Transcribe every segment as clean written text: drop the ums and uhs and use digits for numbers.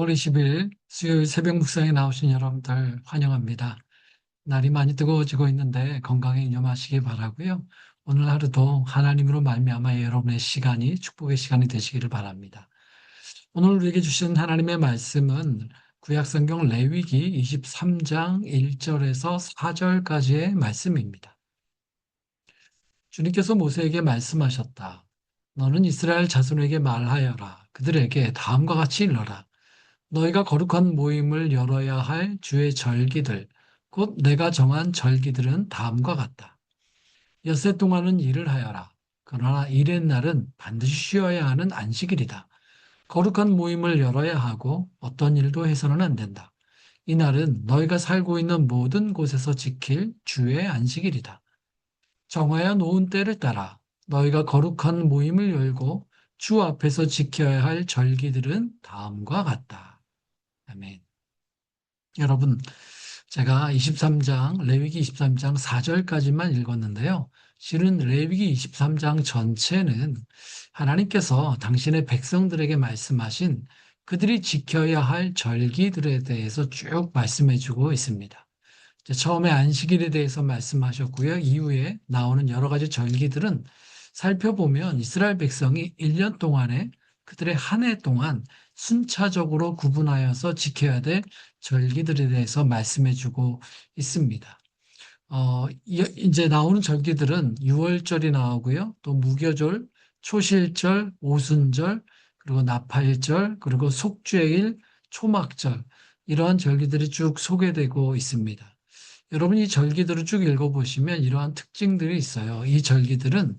5월 20일 수요일 새벽 묵상에 나오신 여러분들 환영합니다. 날이 많이 뜨거워지고 있는데 건강에 유념하시기 바라고요. 오늘 하루도 하나님으로 말미암아 여러분의 시간이 축복의 시간이 되시기를 바랍니다. 오늘 우리에게 주신 하나님의 말씀은 구약성경 레위기 23장 1절에서 4절까지의 말씀입니다. 주님께서 모세에게 말씀하셨다. 너는 이스라엘 자손에게 말하여라. 그들에게 다음과 같이 일러라. 너희가 거룩한 모임을 열어야 할 주의 절기들, 곧 내가 정한 절기들은 다음과 같다. 엿새 동안은 일을 하여라. 그러나 일의 날은 반드시 쉬어야 하는 안식일이다. 거룩한 모임을 열어야 하고 어떤 일도 해서는 안 된다. 이 날은 너희가 살고 있는 모든 곳에서 지킬 주의 안식일이다. 정하여 놓은 때를 따라 너희가 거룩한 모임을 열고 주 앞에서 지켜야 할 절기들은 다음과 같다. 아멘. 여러분, 제가 23장, 레위기 23장 4절까지만 읽었는데요. 실은 레위기 23장 전체는 하나님께서 당신의 백성들에게 말씀하신 그들이 지켜야 할 절기들에 대해서 쭉 말씀해 주고 있습니다. 처음에 안식일에 대해서 말씀하셨고요. 이후에 나오는 여러 가지 절기들은 살펴보면 이스라엘 백성이 1년 동안에 그들의 한 해 동안 순차적으로 구분하여서 지켜야 될 절기들에 대해서 말씀해 주고 있습니다. 이제 나오는 절기들은 유월절이 나오고요. 또 무교절, 초실절, 오순절, 그리고 나팔절, 그리고 속죄일, 초막절, 이러한 절기들이 쭉 소개되고 있습니다. 여러분 이 절기들을 쭉 읽어보시면 이러한 특징들이 있어요. 이 절기들은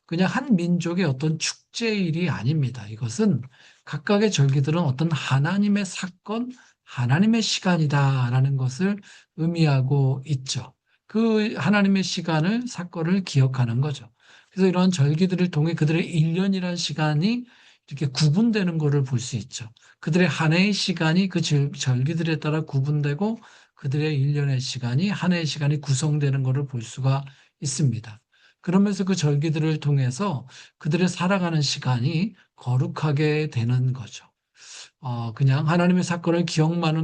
그냥 한 민족의 어떤 축제일이 아닙니다. 이것은 각각의 절기들은 어떤 하나님의 사건, 하나님의 시간이다라는 것을 의미하고 있죠. 그 하나님의 시간을, 사건을 기억하는 거죠. 그래서 이러한 절기들을 통해 그들의 1년이라는 시간이 이렇게 구분되는 것을 볼 수 있죠. 그들의 한 해의 시간이 그 절기들에 따라 구분되고 그들의 1년의 시간이 한 해의 시간이 구성되는 것을 볼 수가 있습니다. 그러면서 그 절기들을 통해서 그들의 살아가는 시간이 거룩하게 되는 거죠. 그냥 하나님의 사건을 기억만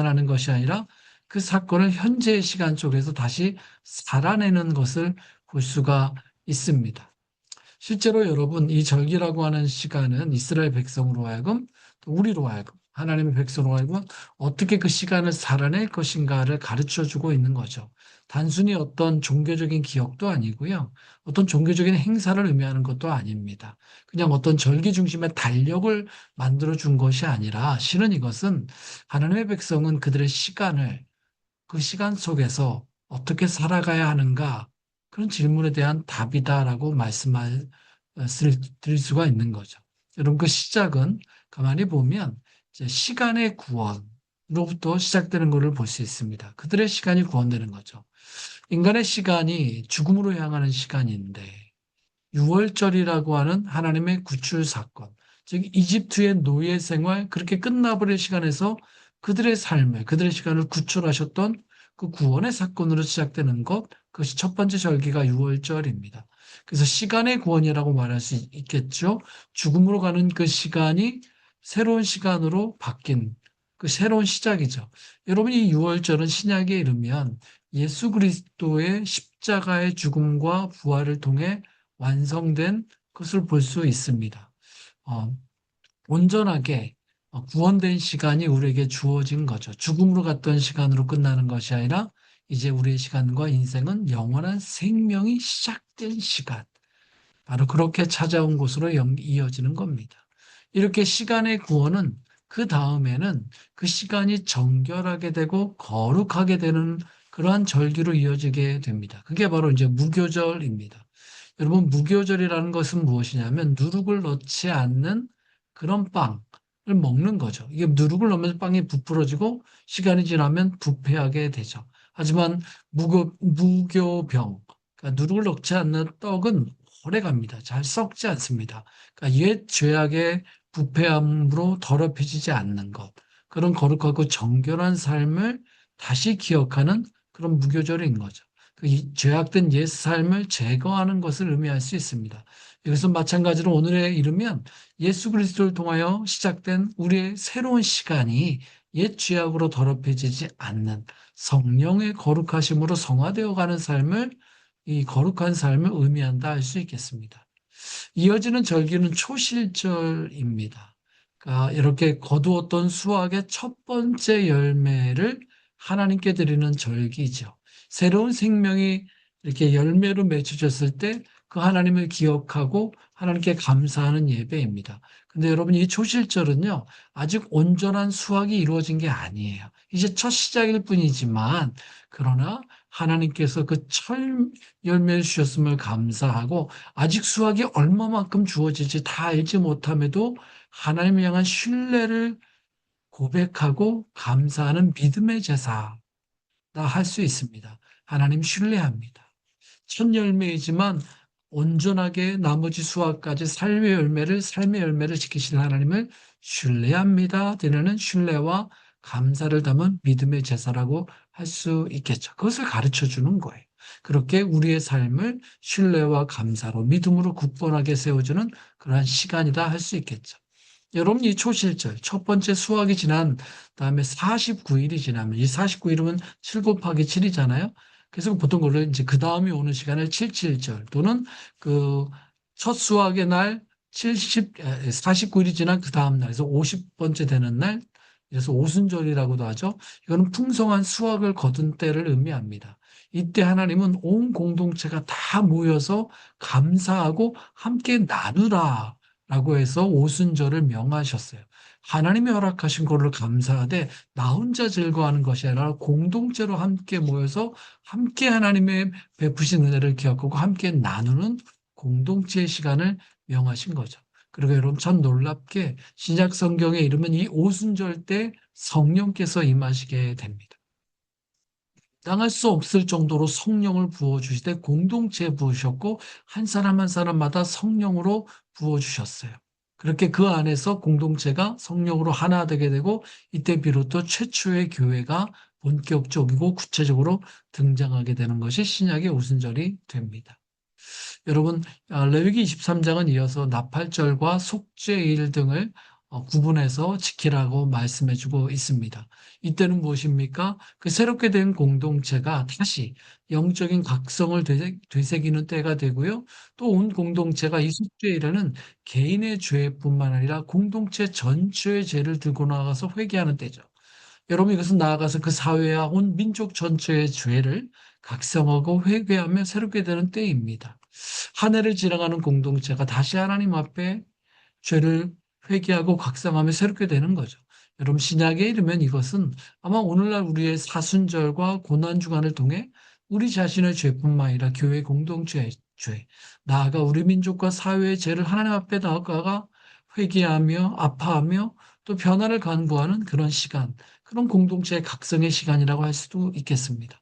하는 것이 아니라 그 사건을 현재의 시간 속에서 다시 살아내는 것을 볼 수가 있습니다. 실제로 여러분, 이 절기라고 하는 시간은 이스라엘 백성으로 하여금, 또 우리로 하여금, 하나님의 백성으로 하여금 어떻게 그 시간을 살아낼 것인가를 가르쳐 주고 있는 거죠. 단순히 어떤 종교적인 기억도 아니고요. 어떤 종교적인 행사를 의미하는 것도 아닙니다. 그냥 어떤 절기 중심의 달력을 만들어 준 것이 아니라 실은 이것은 하나님의 백성은 그들의 시간을 그 시간 속에서 어떻게 살아가야 하는가 그런 질문에 대한 답이다라고 드릴 수가 있는 거죠. 여러분 그 시작은 가만히 보면 이제 시간의 구원으로부터 시작되는 것을 볼 수 있습니다. 그들의 시간이 구원되는 거죠. 인간의 시간이 죽음으로 향하는 시간인데 유월절이라고 하는 하나님의 구출 사건, 즉 이집트의 노예 생활 그렇게 끝나버릴 시간에서 그들의 시간을 구출하셨던 그 구원의 사건으로 시작되는 것, 그것이 첫 번째 절기가 유월절입니다. 그래서 시간의 구원이라고 말할 수 있겠죠. 죽음으로 가는 그 시간이 새로운 시간으로 바뀐 그 새로운 시작이죠. 여러분 이 유월절은 신약에 이르면 예수 그리스도의 십자가의 죽음과 부활을 통해 완성된 것을 볼 수 있습니다. 어, 온전하게 구원된 시간이 우리에게 주어진 거죠. 죽음으로 갔던 시간으로 끝나는 것이 아니라 이제 우리의 시간과 인생은 영원한 생명이 시작된 시간. 바로 그렇게 찾아온 곳으로 이어지는 겁니다. 이렇게 시간의 구원은 그 다음에는 그 시간이 정결하게 되고 거룩하게 되는 그러한 절기로 이어지게 됩니다. 그게 바로 이제 무교절입니다. 여러분, 무교절이라는 것은 무엇이냐면 누룩을 넣지 않는 그런 빵을 먹는 거죠. 이게 누룩을 넣으면 빵이 부풀어지고 시간이 지나면 부패하게 되죠. 하지만 무교병, 그러니까 누룩을 넣지 않는 떡은 오래 갑니다. 잘 썩지 않습니다. 그러니까 옛 죄악의 부패함으로 더럽혀지지 않는 것. 그런 거룩하고 정결한 삶을 다시 기억하는 그런 무교절인 거죠. 이 죄악된 옛 삶을 제거하는 것을 의미할 수 있습니다. 이것은 마찬가지로 오늘에 이르면 예수 그리스도를 통하여 시작된 우리의 새로운 시간이 옛 죄악으로 더럽혀지지 않는 성령의 거룩하심으로 성화되어 가는 삶을, 이 거룩한 삶을 의미한다 할 수 있겠습니다. 이어지는 절기는 초실절입니다. 그러니까 이렇게 거두었던 수확의 첫 번째 열매를 하나님께 드리는 절기죠. 새로운 생명이 이렇게 열매로 맺혀졌을 때 그 하나님을 기억하고 하나님께 감사하는 예배입니다. 근데 여러분, 이 초실절은요, 아직 온전한 수확이 이루어진 게 아니에요. 이제 첫 시작일 뿐이지만, 그러나 하나님께서 그 철 열매를 주셨음을 감사하고 아직 수확이 얼마만큼 주어질지 다 알지 못함에도 하나님을 향한 신뢰를 고백하고 감사하는 믿음의 제사다 할 수 있습니다. 하나님 신뢰합니다. 첫 열매이지만 온전하게 나머지 수확까지 삶의 열매를 지키시는 하나님을 신뢰합니다. 드리는 신뢰와 감사를 담은 믿음의 제사라고 할 수 있겠죠. 그것을 가르쳐 주는 거예요. 그렇게 우리의 삶을 신뢰와 감사로 믿음으로 굳건하게 세워주는 그러한 시간이다 할 수 있겠죠. 여러분, 이 초실절, 첫 번째 수확이 지난 다음에 49일이 지나면, 이 49일이면 7 곱하기 7이잖아요. 그래서 보통 그걸 이제 그 다음에 오는 시간을 칠칠절 또는 그 첫 수확의 날 49일이 지난 그 다음 날, 그래서 50번째 되는 날, 그래서 오순절이라고도 하죠. 이거는 풍성한 수확을 거둔 때를 의미합니다. 이때 하나님은 온 공동체가 다 모여서 감사하고 함께 나누라 라고 해서 오순절을 명하셨어요. 하나님이 허락하신 것을 감사하되 나 혼자 즐거워하는 것이 아니라 공동체로 함께 모여서 함께 하나님의 베푸신 은혜를 기억하고 함께 나누는 공동체의 시간을 명하신 거죠. 그리고 여러분, 참 놀랍게 신약 성경에 이르면 이 오순절 때 성령께서 임하시게 됩니다. 당할 수 없을 정도로 성령을 부어주시되 공동체에 부으셨고 한 사람 한 사람마다 성령으로 부어주셨어요. 그렇게 그 안에서 공동체가 성령으로 하나 되게 되고 이때 비로소 최초의 교회가 본격적이고 구체적으로 등장하게 되는 것이 신약의 오순절이 됩니다. 여러분, 레위기 23장은 이어서 나팔절과 속죄일 등을 구분해서 지키라고 말씀해주고 있습니다. 이때는 무엇입니까? 그 새롭게 된 공동체가 다시 영적인 각성을 되새기는 때가 되고요. 또 온 공동체가 이 속죄일에는 개인의 죄뿐만 아니라 공동체 전체의 죄를 들고 나가서 회개하는 때죠. 여러분, 이것은 나아가서 그 사회와 온 민족 전체의 죄를 각성하고 회개하며 새롭게 되는 때입니다. 한 해를 지나가는 공동체가 다시 하나님 앞에 죄를 회개하고 각성하며 새롭게 되는 거죠. 여러분, 신약에 이르면 이것은 아마 오늘날 우리의 사순절과 고난주간을 통해 우리 자신의 죄뿐만 아니라 교회 공동체의 죄, 나아가 우리 민족과 사회의 죄를 하나님 앞에 나아가 회개하며 아파하며 또 변화를 간구하는 그런 시간, 그런 공동체의 각성의 시간이라고 할 수도 있겠습니다.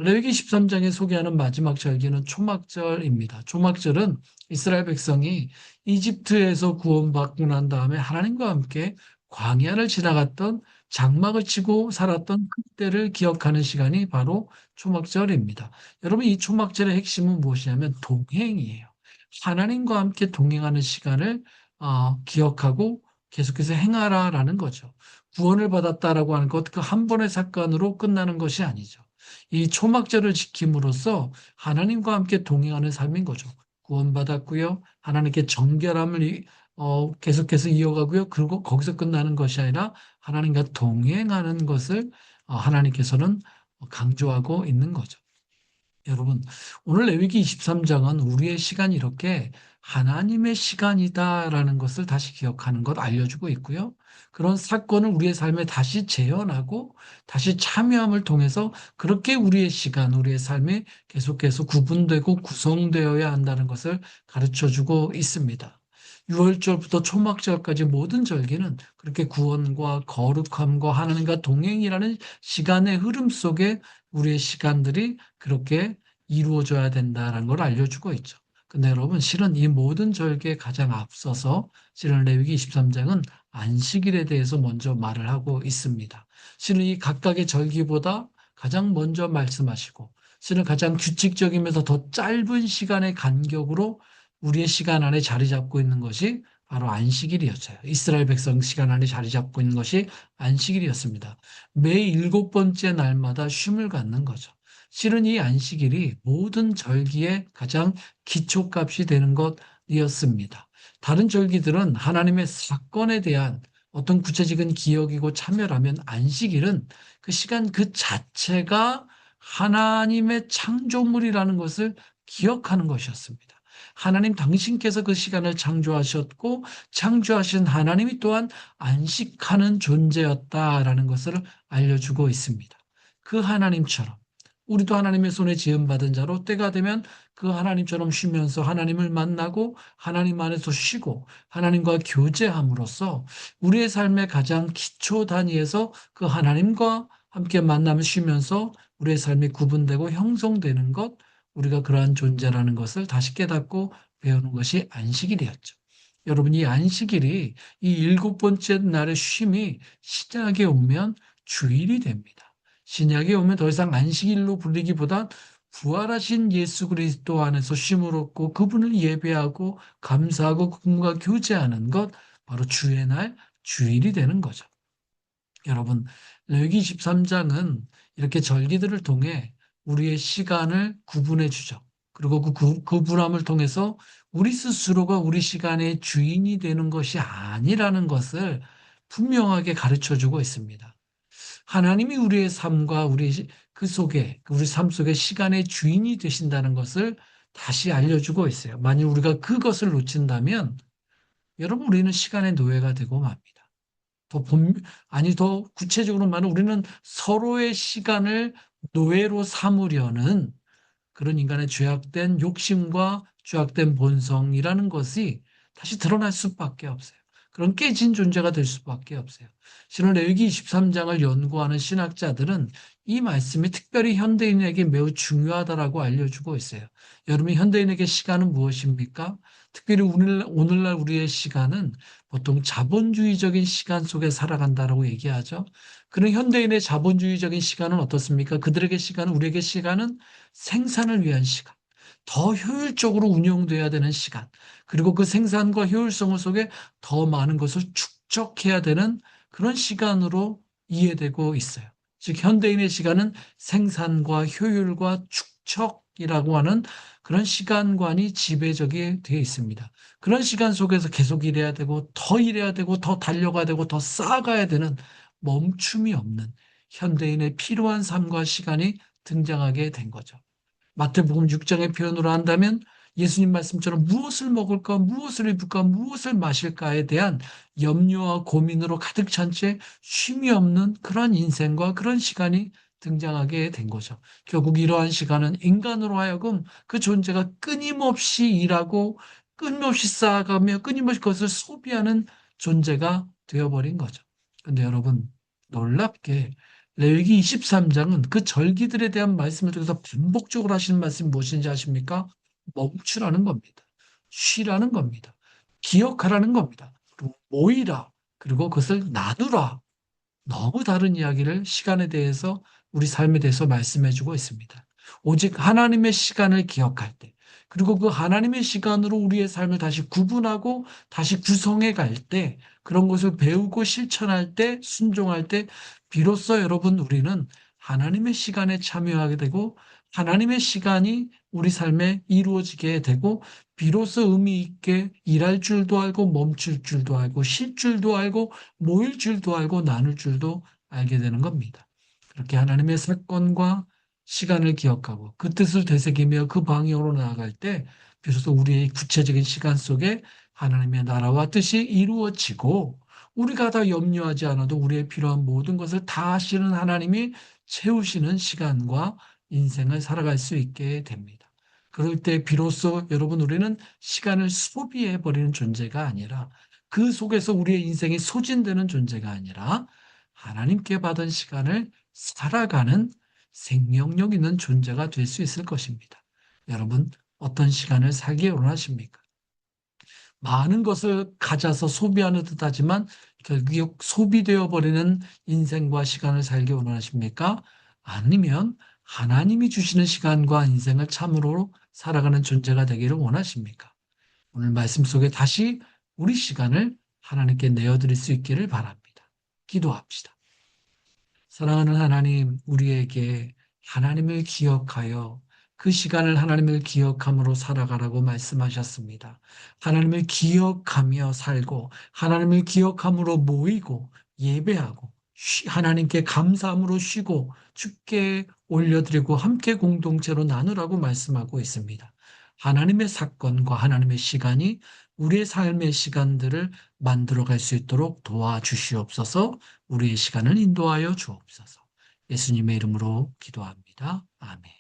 레위기 13장에 소개하는 마지막 절기는 초막절입니다. 초막절은 이스라엘 백성이 이집트에서 구원받고 난 다음에 하나님과 함께 광야를 지나갔던 장막을 치고 살았던 그때를 기억하는 시간이 바로 초막절입니다. 여러분, 이 초막절의 핵심은 무엇이냐면 동행이에요. 하나님과 함께 동행하는 시간을 기억하고 계속해서 행하라라는 거죠. 구원을 받았다라고 하는 것, 그 한 번의 사건으로 끝나는 것이 아니죠. 이 초막절을 지킴으로써 하나님과 함께 동행하는 삶인 거죠. 구원받았고요. 하나님께 정결함을 계속해서 이어가고요. 그리고 거기서 끝나는 것이 아니라 하나님과 동행하는 것을 하나님께서는 강조하고 있는 거죠. 여러분, 오늘 레위기 23장은 우리의 시간이 이렇게 하나님의 시간이다라는 것을 다시 기억하는 것 알려주고 있고요. 그런 사건을 우리의 삶에 다시 재현하고 다시 참여함을 통해서 그렇게 우리의 시간, 우리의 삶이 계속해서 구분되고 구성되어야 한다는 것을 가르쳐 주고 있습니다. 6월절부터 초막절까지 모든 절기는 그렇게 구원과 거룩함과 하나님과 동행이라는 시간의 흐름 속에 우리의 시간들이 그렇게 이루어져야 된다는 걸 알려주고 있죠. 근데 여러분, 실은 이 모든 절기에 가장 앞서서 실은 레위기 23장은 안식일에 대해서 먼저 말을 하고 있습니다. 실은 이 각각의 절기보다 가장 먼저 말씀하시고 실은 가장 규칙적이면서 더 짧은 시간의 간격으로 우리의 시간 안에 자리 잡고 있는 것이 바로 안식일이었어요. 이스라엘 백성 시간 안에 자리 잡고 있는 것이 안식일이었습니다. 매 일곱 번째 날마다 쉼을 갖는 거죠. 실은 이 안식일이 모든 절기의 가장 기초값이 되는 것이었습니다. 다른 절기들은 하나님의 사건에 대한 어떤 구체적인 기억이고 참여라면 안식일은 그 시간 그 자체가 하나님의 창조물이라는 것을 기억하는 것이었습니다. 하나님 당신께서 그 시간을 창조하셨고 창조하신 하나님이 또한 안식하는 존재였다라는 것을 알려주고 있습니다. 그 하나님처럼 우리도 하나님의 손에 지음받은 자로 때가 되면 그 하나님처럼 쉬면서 하나님을 만나고 하나님 안에서 쉬고 하나님과 교제함으로써 우리의 삶의 가장 기초 단위에서 그 하나님과 함께 만나며 쉬면서 우리의 삶이 구분되고 형성되는 것, 우리가 그러한 존재라는 것을 다시 깨닫고 배우는 것이 안식일이었죠. 여러분, 이 안식일이 이 일곱 번째 날의 쉼이 신약에 오면 주일이 됩니다. 신약에 오면 더 이상 안식일로 불리기보단 부활하신 예수 그리스도 안에서 쉼을 얻고 그분을 예배하고 감사하고 그분과 교제하는 것, 바로 주의 날, 주일이 되는 거죠. 여러분, 레위기 23장은 이렇게 절기들을 통해 우리의 시간을 구분해 주죠. 그리고 그 구분함을 통해서 우리 스스로가 우리 시간의 주인이 되는 것이 아니라는 것을 분명하게 가르쳐 주고 있습니다. 하나님이 우리의 삶과 그 속에, 우리 삶 속에 시간의 주인이 되신다는 것을 다시 알려주고 있어요. 만일 우리가 그것을 놓친다면 여러분, 우리는 시간의 노예가 되고 맙니다. 더 본, 아니, 더 구체적으로 말하면 우리는 서로의 시간을 노예로 삼으려는 그런 인간의 죄악된 욕심과 죄악된 본성이라는 것이 다시 드러날 수밖에 없어요. 그런 깨진 존재가 될 수밖에 없어요. 실은 레위기 23장을 연구하는 신학자들은 이 말씀이 특별히 현대인에게 매우 중요하다라고 알려주고 있어요. 여러분, 현대인에게 시간은 무엇입니까? 특별히 오늘날 우리의 시간은 보통 자본주의적인 시간 속에 살아간다라고 얘기하죠. 그런 현대인의 자본주의적인 시간은 어떻습니까? 그들에게 시간은, 우리에게 시간은 생산을 위한 시간, 더 효율적으로 운영돼야 되는 시간, 그리고 그 생산과 효율성 속에 더 많은 것을 축적해야 되는 그런 시간으로 이해되고 있어요. 즉, 현대인의 시간은 생산과 효율과 축적이라고 하는 그런 시간관이 지배적이 되어 있습니다. 그런 시간 속에서 계속 일해야 되고, 더 일해야 되고, 더 달려가야 되고, 더 쌓아가야 되는 멈춤이 없는 현대인의 필요한 삶과 시간이 등장하게 된 거죠. 마태복음 6장의 표현으로 한다면 예수님 말씀처럼 무엇을 먹을까, 무엇을 입을까, 무엇을 마실까에 대한 염려와 고민으로 가득 찬 채 쉼이 없는 그런 인생과 그런 시간이 등장하게 된 거죠. 결국 이러한 시간은 인간으로 하여금 그 존재가 끊임없이 일하고 끊임없이 쌓아가며 끊임없이 그것을 소비하는 존재가 되어버린 거죠. 근데 여러분, 놀랍게 레위기 23장은 그 절기들에 대한 말씀을 통해서 반복적으로 하시는 말씀이 무엇인지 아십니까? 멈추라는 겁니다. 쉬라는 겁니다. 기억하라는 겁니다. 그리고 모이라. 그리고 그것을 나누라. 너무 다른 이야기를 시간에 대해서 우리 삶에 대해서 말씀해 주고 있습니다. 오직 하나님의 시간을 기억할 때, 그리고 그 하나님의 시간으로 우리의 삶을 다시 구분하고 다시 구성해 갈 때, 그런 것을 배우고 실천할 때, 순종할 때, 비로소 여러분 우리는 하나님의 시간에 참여하게 되고 하나님의 시간이 우리 삶에 이루어지게 되고 비로소 의미 있게 일할 줄도 알고 멈출 줄도 알고 쉴 줄도 알고 모일 줄도 알고 나눌 줄도 알게 되는 겁니다. 그렇게 하나님의 사건과 시간을 기억하고 그 뜻을 되새기며 그 방향으로 나아갈 때 비로소 우리의 구체적인 시간 속에 하나님의 나라와 뜻이 이루어지고 우리가 다 염려하지 않아도 우리의 필요한 모든 것을 다 하시는 하나님이 채우시는 시간과 인생을 살아갈 수 있게 됩니다. 그럴 때 비로소 여러분 우리는 시간을 소비해 버리는 존재가 아니라 그 속에서 우리의 인생이 소진되는 존재가 아니라 하나님께 받은 시간을 살아가는 생명력 있는 존재가 될 수 있을 것입니다. 여러분, 어떤 시간을 살기 원하십니까? 많은 것을 가져서 소비하는 듯 하지만 결국 소비되어 버리는 인생과 시간을 살기 원하십니까? 아니면 하나님이 주시는 시간과 인생을 참으로 살아가는 존재가 되기를 원하십니까? 오늘 말씀 속에 다시 우리 시간을 하나님께 내어드릴 수 있기를 바랍니다. 기도합시다. 사랑하는 하나님, 우리에게 하나님을 기억하여 그 시간을 하나님을 기억함으로 살아가라고 말씀하셨습니다. 하나님을 기억하며 살고, 하나님을 기억함으로 모이고, 예배하고, 하나님께 감사함으로 쉬고, 주께 올려드리고, 함께 공동체로 나누라고 말씀하고 있습니다. 하나님의 사건과 하나님의 시간이 우리의 삶의 시간들을 만들어갈 수 있도록 도와주시옵소서. 우리의 시간을 인도하여 주옵소서. 예수님의 이름으로 기도합니다. 아멘.